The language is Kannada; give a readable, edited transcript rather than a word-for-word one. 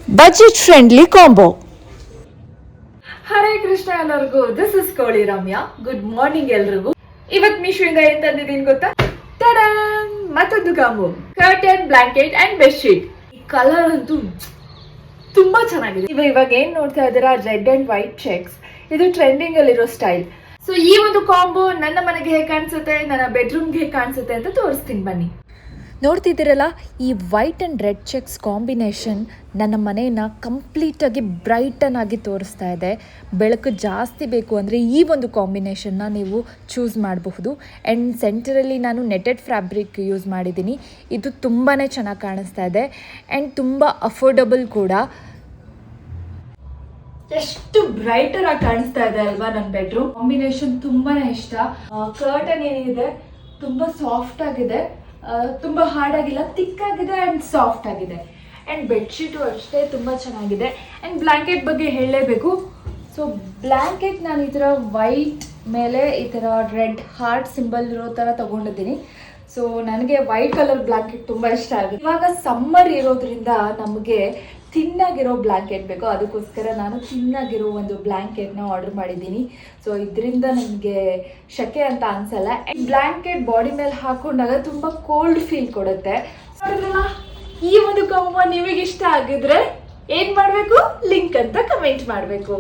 Budget friendly combo. Hare Krishna ಎಲ್ಲರಿಗೂ, ದಿಸ್ ಇಸ್ ಕೋಳಿ ರಮ್ಯಾ. ಗುಡ್ ಮಾರ್ನಿಂಗ್ ಎಲ್ರಿಗೂ. ಇವತ್ ಮೀಶೋಯಿಂದ ಏನ್ ತಂದಿದ್ದೀನಿ ಗೊತ್ತಾ? ಟಡಾನ್! ಮತ್ತೊಂದು combo, curtain, blanket and bed sheet. ಈ ಕಲರ್ ಅಂತೂ ತುಂಬಾ ಚೆನ್ನಾಗಿದೆ. ಇವಾಗ ಏನ್ ನೋಡ್ತಾ ಇದ್ದೀರಾ, ರೆಡ್ ಅಂಡ್ ವೈಟ್ ಚೆಕ್ಸ್. ಇದು ಟ್ರೆಂಡಿಂಗ್ ಅಲ್ಲಿರೋ ಸ್ಟೈಲ್. ಸೊ ಈ ಒಂದು ಕಾಂಬೋ ನನ್ನ ಮನೆಗೆ ಹೇಗೆ ಕಾಣಿಸುತ್ತೆ, ನನ್ನ ಬೆಡ್ರೂಮ್ಗೆ ಹೇಗೆ ಕಾಣಿಸುತ್ತೆ ಅಂತ ತೋರಿಸ್ತೀನಿ ಬನ್ನಿ. ನೋಡ್ತಿದ್ದೀರಲ್ಲ, ಈ white and red cheques combination ನನ್ನ ಮನೆಯನ್ನ ಕಂಪ್ಲೀಟಾಗಿ ಬ್ರೈಟನ್ ಆಗಿ ತೋರಿಸ್ತಾ ಇದೆ. ಬೆಳಕು ಜಾಸ್ತಿ ಬೇಕು ಅಂದರೆ ಈ ಒಂದು ಕಾಂಬಿನೇಷನ್ನ ನೀವು ಚೂಸ್ ಮಾಡಬಹುದು. ಆ್ಯಂಡ್ ಸೆಂಟರಲ್ಲಿ ನಾನು ನೆಟೆಡ್ ಫ್ಯಾಬ್ರಿಕ್ ಯೂಸ್ ಮಾಡಿದ್ದೀನಿ. ಇದು ತುಂಬಾ ಚೆನ್ನಾಗಿ ಕಾಣಿಸ್ತಾ ಇದೆ ಆ್ಯಂಡ್ ತುಂಬ ಅಫೋರ್ಡಬಲ್ ಕೂಡ. ಎಷ್ಟು ಬ್ರೈಟರ್ ಆಗಿ ಕಾಣಿಸ್ತಾ ಇದೆ ಅಲ್ವಾ ನನ್ನ ಬೆಡ್ರೂಮ್. ಕಾಂಬಿನೇಷನ್ ತುಂಬಾನೇ ಇಷ್ಟ. ಕರ್ಟನ್ ಏನಿದೆ ತುಂಬಾ ಸಾಫ್ಟ್ ಆಗಿದೆ, ತುಂಬಾ ಹಾರ್ಡ್ ಆಗಿಲ್ಲ, ಥಿಕ್ ಆಗಿದೆ ಅಂಡ್ ಸಾಫ್ಟ್ ಆಗಿದೆ. ಅಂಡ್ ಬೆಡ್ಶೀಟು ಅಷ್ಟೇ ತುಂಬಾ ಚೆನ್ನಾಗಿದೆ. ಅಂಡ್ ಬ್ಲಾಂಕೆಟ್ ಬಗ್ಗೆ ಹೇಳಲೇಬೇಕು. ಸೊ ಬ್ಲಾಂಕೆಟ್ ನಾನು ಈ ಥರ ವೈಟ್ ಮೇಲೆ ಈ ಥರ ರೆಡ್ ಹಾರ್ಟ್ ಸಿಂಬಲ್ ಇರೋ ಥರ ತಗೊಂಡಿದ್ದೀನಿ. ಸೊ ನನಗೆ ವೈಟ್ ಕಲರ್ ಬ್ಲಾಂಕೆಟ್ ತುಂಬ ಇಷ್ಟ ಆಗಿದೆ. ಇವಾಗ ಸಮ್ಮರ್ ಇರೋದ್ರಿಂದ ನಮಗೆ ತಿನ್ನಾಗಿರೋ ಬ್ಲಾಂಕೆಟ್ ಬೇಕು, ಅದಕ್ಕೋಸ್ಕರ ನಾನು ತಿನ್ನಾಗಿರೋ ಒಂದು ಬ್ಲಾಂಕೆಟ್ನ ಆರ್ಡರ್ ಮಾಡಿದ್ದೀನಿ. ಸೊ ಇದರಿಂದ ನನಗೆ ಶೆಕೆ ಅಂತ ಅನ್ಸಲ್ಲ. ಬ್ಲಾಂಕೆಟ್ ಬಾಡಿ ಮೇಲೆ ಹಾಕೊಂಡಾಗ ತುಂಬ ಕೋಲ್ಡ್ ಫೀಲ್ ಕೊಡುತ್ತೆ. ನೋಡಿದ್ರಲ್ಲ, ಈ ಒಂದು ಕಾಂಬೋ ನಿಮಗೆ ಇಷ್ಟ ಆಗಿದ್ರೆ ಏನು ಮಾಡಬೇಕು, ಲಿಂಕ್ ಅಂತ ಕಮೆಂಟ್ ಮಾಡಬೇಕು.